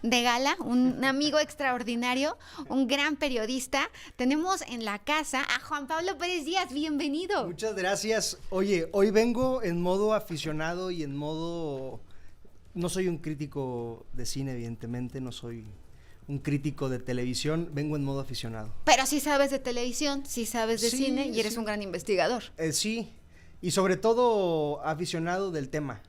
de gala, un amigo extraordinario, un gran periodista. Tenemos en la casa a Juan Pablo Pérez Díaz, bienvenido. Muchas gracias. Oye, hoy vengo en modo aficionado y en modo... No soy un crítico de cine, evidentemente, no soy un crítico de televisión, vengo en modo aficionado. Pero sí sabes de televisión, sí sabes de cine y eres un gran investigador. Sí, y sobre todo aficionado del tema,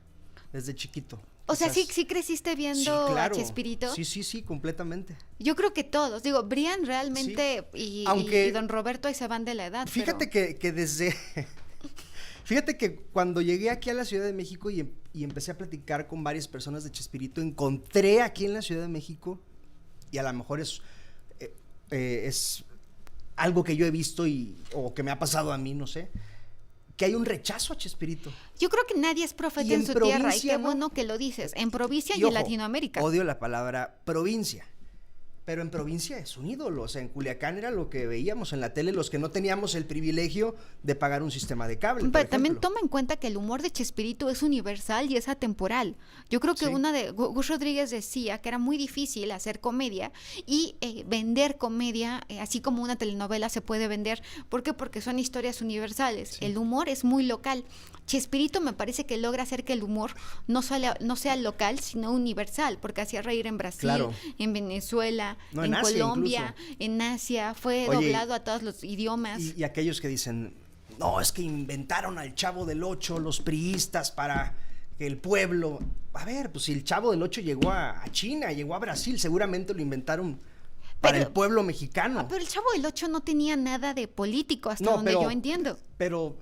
desde chiquito. O sea, ¿sí creciste viendo claro. a Chespirito? Sí, completamente. Yo creo que todos, digo, Brian realmente y Don Roberto ahí se van de la edad. Fíjate que desde... Fíjate que cuando llegué aquí a la Ciudad de México y empecé a platicar con varias personas de Chespirito, encontré aquí en la Ciudad de México, y a lo mejor es algo que yo he visto o que me ha pasado a mí, no sé, que hay un rechazo a Chespirito. Yo creo que nadie es profeta en su tierra, y qué bueno que lo dices, en provincia y en Latinoamérica. Odio la palabra provincia, pero en provincia es un ídolo. O sea, en Culiacán era lo que veíamos en la tele, los que no teníamos el privilegio de pagar un sistema de cable. Pero también toma en cuenta que el humor de Chespirito es universal y es atemporal. Yo creo que Gus Rodríguez decía que era muy difícil hacer comedia y vender comedia, así como una telenovela se puede vender. ¿Por qué? Porque son historias universales. Sí. El humor es muy local. Chespirito me parece que logra hacer que el humor no sea local, sino universal, porque hacía reír en Brasil, en Venezuela, en Colombia, incluso en Asia, fue doblado a todos los idiomas. Y aquellos que dicen, no, es que inventaron al Chavo del Ocho los priistas para que el pueblo... A ver, pues si el Chavo del Ocho llegó a China, llegó a Brasil, seguramente lo inventaron para el pueblo mexicano. Pero el Chavo del Ocho no tenía nada de político, hasta donde yo entiendo. Pero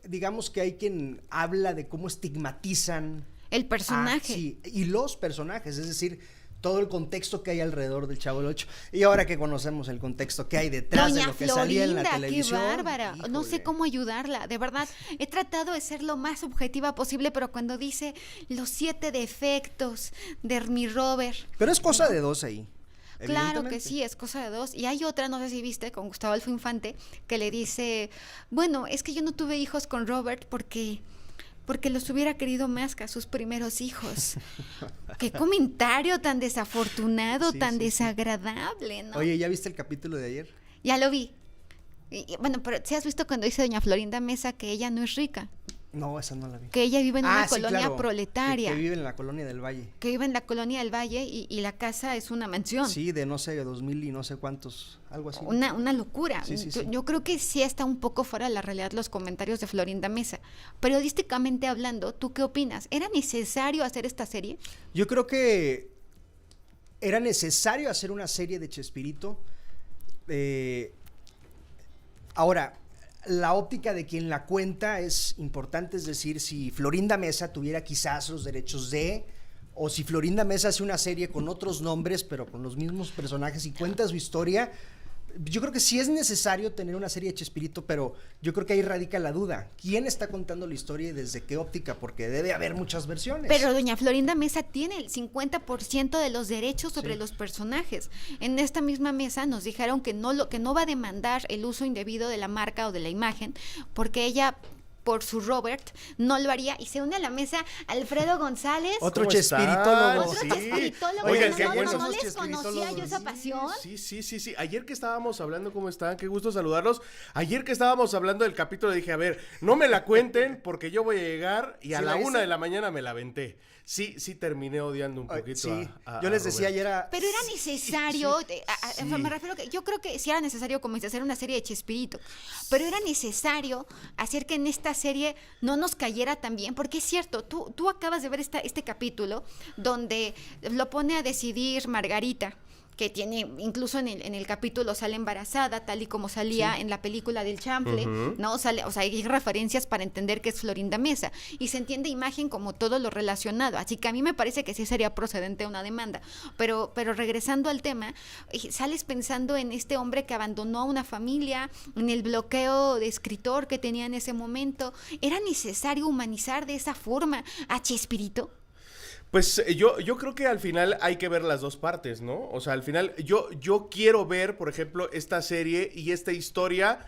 digamos que hay quien habla de cómo estigmatizan el personaje. Y los personajes, es decir, todo el contexto que hay alrededor del Chavo del Ocho. Y ahora que conocemos el contexto que hay detrás de lo que salía en la televisión. ¡Qué bárbara! Híjole. No sé cómo ayudarla, de verdad. He tratado de ser lo más objetiva posible, pero cuando dice los 7 defectos de mi Robert... Pero es cosa de dos ahí. Claro que sí, es cosa de dos. Y hay otra, no sé si viste, con Gustavo Adolfo Infante, que le dice, bueno, es que yo no tuve hijos con Robert porque los hubiera querido más que a sus primeros hijos. Qué comentario tan desafortunado, tan desagradable, ¿no? Oye, ¿ya viste el capítulo de ayer? Ya lo vi. Bueno, pero ¿sí has visto cuando dice doña Florinda Mesa que ella no es rica? No, esa no la vi. Que ella vive en una colonia proletaria. Que vive en la colonia del Valle. Que vive en la colonia del Valle y la casa es una mansión. Sí, de no sé, 2000 y no sé cuántos, algo así. Una locura. Sí. Yo creo que sí está un poco fuera de la realidad los comentarios de Florinda Mesa. Periodísticamente hablando, ¿tú qué opinas? ¿Era necesario hacer esta serie? Yo creo que era necesario hacer una serie de Chespirito. Ahora, la óptica de quien la cuenta es importante, es decir, si Florinda Mesa tuviera quizás los derechos o si Florinda Mesa hace una serie con otros nombres, pero con los mismos personajes y cuenta su historia, yo creo que sí es necesario tener una serie de Chespirito, pero yo creo que ahí radica la duda. ¿Quién está contando la historia y desde qué óptica? Porque debe haber muchas versiones. Pero doña Florinda Mesa tiene el 50% de los derechos sobre los personajes. En esta misma mesa nos dijeron que no va a demandar el uso indebido de la marca o de la imagen, porque ella, por su Robert, no lo haría, y se une a la mesa Alfredo González. Otro chespiritólogo. Oigan, no les conocía yo esa pasión. Sí. Ayer que estábamos hablando, ¿cómo están? Qué gusto saludarlos. Ayer que estábamos hablando del capítulo, dije, a ver, no me la cuenten porque yo voy a llegar y a la 1 de la mañana me la aventé. Sí, terminé odiando un poquito yo les decía ayer Pero era necesario, me refiero que yo creo que sí era necesario como hacer una serie de Chespirito, pero era necesario hacer que en esta serie no nos cayera tan bien, porque es cierto, tú acabas de ver este capítulo donde lo pone a decidir Margarita, que tiene, incluso en el capítulo sale embarazada, tal y como salía en la película del Chanfle, ¿no? Sale, o sea, hay referencias para entender que es Florinda Mesa, y se entiende imagen como todo lo relacionado, así que a mí me parece que sí sería procedente una demanda, pero regresando al tema, sales pensando en este hombre que abandonó a una familia, en el bloqueo de escritor que tenía en ese momento. ¿Era necesario humanizar de esa forma a Chespirito? Pues yo creo que al final hay que ver las dos partes, ¿no? O sea, al final yo quiero ver, por ejemplo, esta serie y esta historia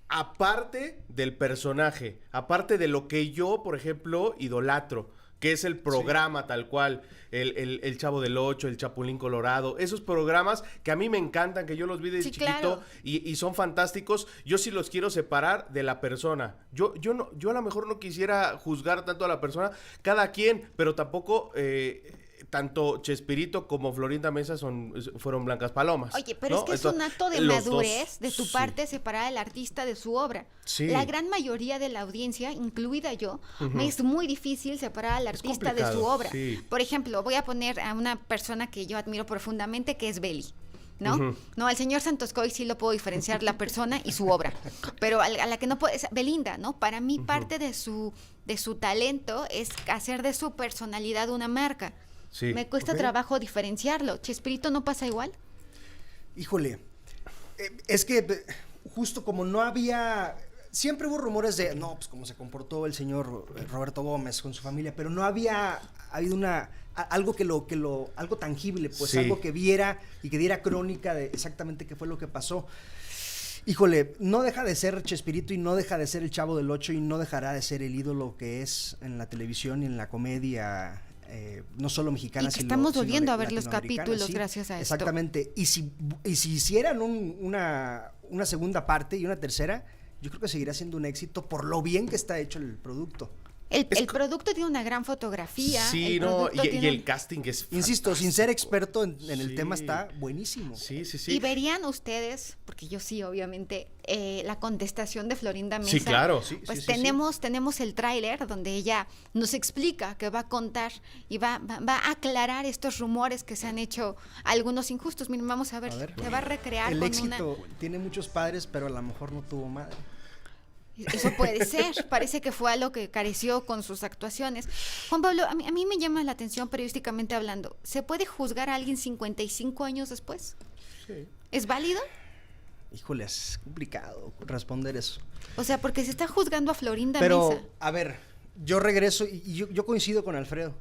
aparte del personaje, aparte de lo que yo, por ejemplo, idolatro, que es el programa tal cual, el Chavo del Ocho, el Chapulín Colorado, esos programas que a mí me encantan, que yo los vi desde chiquito, claro. y son fantásticos, yo sí los quiero separar de la persona. Yo a lo mejor no quisiera juzgar tanto a la persona, cada quien, pero tampoco tanto Chespirito como Florinda Mesa fueron blancas palomas. Oye, pero ¿no? es que Entonces, es un acto de los madurez dos, de tu sí. parte separar al artista de su obra. Sí. La gran mayoría de la audiencia, incluida yo, me es muy difícil separar al artista de su complicado, obra. sí. Por ejemplo, voy a poner a una persona que yo admiro profundamente, que es Beli. ¿No? No, al señor Santos Coy sí lo puedo diferenciar la persona y su obra, pero a la que no puedo, es Belinda, ¿no? Para mí parte de su talento es hacer de su personalidad una marca. Sí. Me cuesta trabajo diferenciarlo. ¿Chespirito no pasa igual? Híjole, es que justo como no había, siempre hubo rumores de, no, pues cómo se comportó el señor Roberto Gómez con su familia, pero no había habido algo tangible, pues Sí. algo que viera y que diera crónica de exactamente qué fue lo que pasó. Híjole, no deja de ser Chespirito y no deja de ser el Chavo del Ocho y no dejará de ser el ídolo que es en la televisión y en la comedia, no solo mexicana, Y que estamos sino volviendo a ver los latinoamericana, capítulos sí, gracias a esto. exactamente. Y si hicieran una segunda parte y una tercera, yo creo que seguirá siendo un éxito por lo bien que está hecho el producto. El producto tiene una gran fotografía. Sí, el no, producto y tiene el casting es Insisto, sin ser experto en el Sí. tema, está buenísimo. Sí, sí, Y sí. verían ustedes, porque yo sí, obviamente, la contestación de Florinda Mesa. Sí, claro. Sí, Pues sí, sí, tenemos el tráiler donde ella nos explica que va a contar y va a aclarar estos rumores que se han hecho algunos injustos. Miren, vamos a ver, te va a recrear El con éxito tiene muchos padres, pero a lo mejor no tuvo madre. Eso puede ser, parece que fue algo que careció con sus actuaciones. Juan Pablo, a mí me llama la atención periodísticamente hablando. ¿Se puede juzgar a alguien 55 años después? Sí. ¿Es válido? Híjole, es complicado responder eso. O sea, porque se está juzgando a Florinda Pero, Mesa. a ver, yo regreso y yo coincido con Alfredo.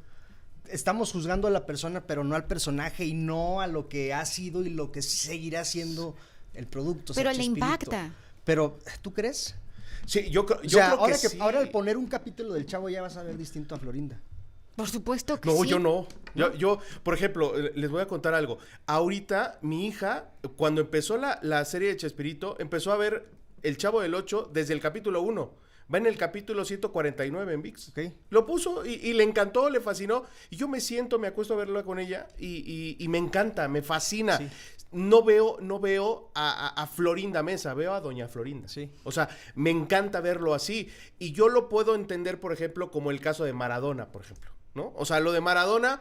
Estamos juzgando a la persona, pero no al personaje y no a lo que ha sido y lo que seguirá siendo el producto. o sea, Pero le Chespirito. impacta. Pero, ¿tú crees? Sí, yo O creo sea, que sí. ahora al poner un capítulo del Chavo ya vas a ver distinto a Florinda. Por supuesto que No, sí. yo no. Yo, por ejemplo, les voy a contar algo. Ahorita, mi hija, cuando empezó la serie de Chespirito, empezó a ver El Chavo del Ocho desde el capítulo 1. Va en el capítulo 149 en ViX. Ok. Lo puso y le encantó, le fascinó. Y yo me acuesto a verla con ella y me encanta, me fascina. Sí. No veo a Florinda Mesa, veo a Doña Florinda. Sí. O sea, me encanta verlo así. Y yo lo puedo entender, por ejemplo, como el caso de Maradona, por ejemplo, ¿no? O sea, lo de Maradona,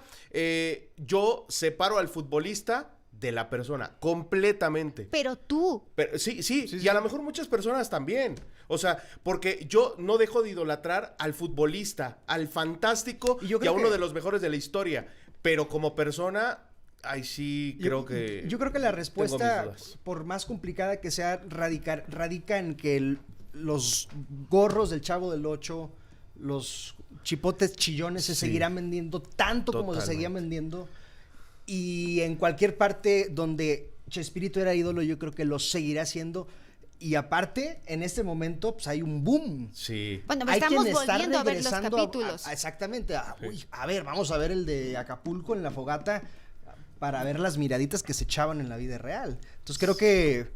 yo separo al futbolista de la persona, completamente. Pero tú, Pero, sí, y a lo mejor muchas personas también. O sea, porque yo no dejo de idolatrar al futbolista, al fantástico Y yo y creo a uno que- de los mejores de la historia. Pero como persona, ay sí, creo que... Yo creo que la tengo respuesta, mis dudas. por más complicada que sea, radica en que los gorros del Chavo del Ocho, los chipotes chillones se Sí. seguirán vendiendo tanto como se Totalmente. seguían vendiendo. Y en cualquier parte donde Chespirito era ídolo, yo creo que lo seguirá haciendo. Y aparte, en este momento, pues hay un boom. Sí. bueno, Hay estamos quien está volviendo a ver los regresando capítulos. exactamente. Uy, a ver, vamos a ver el de Acapulco en la fogata para ver las miraditas que se echaban en la vida real. Entonces creo que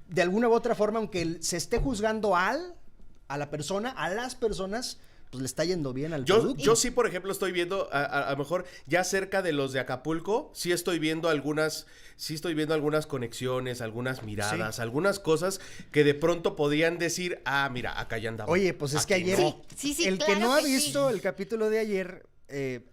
de alguna u otra forma, aunque se esté juzgando a la persona, a las personas, pues le está yendo bien al producto. Yo sí, por ejemplo, estoy viendo, a lo mejor ya cerca de los de Acapulco, sí estoy viendo algunas conexiones, algunas miradas, Sí. algunas cosas que de pronto podrían decir, mira, acá ya andamos. Oye, pues es que Aquí ayer, no. Sí, el que claro no ha que sí. visto el capítulo de ayer,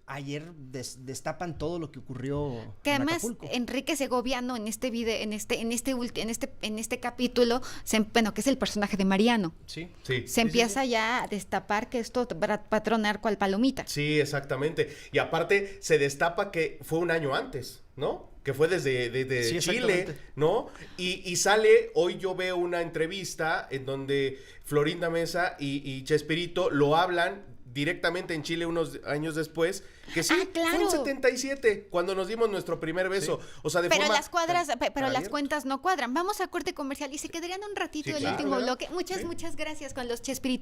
ayer destapan todo lo que ocurrió Que en además Acapulco. Enrique Segoviano en este video, en este capítulo, que es el personaje de Mariano, Sí. Sí. se empieza ya a destapar que esto va a patronar cual palomita. Sí, exactamente. Y aparte se destapa que fue un año antes, ¿no? Que fue desde Sí, Chile, exactamente. ¿no? Y sale, hoy yo veo una entrevista en donde Florinda Mesa y Chespirito lo hablan directamente en Chile unos años después, que sí, claro. fue en 77, cuando nos dimos nuestro primer beso. O sea, de Pero forma... las cuadras, pero las abierta. cuentas no cuadran. Vamos a corte comercial y se quedarían un ratito Sí, del claro, último ¿verdad? bloque. Muchas gracias con los Chespirito.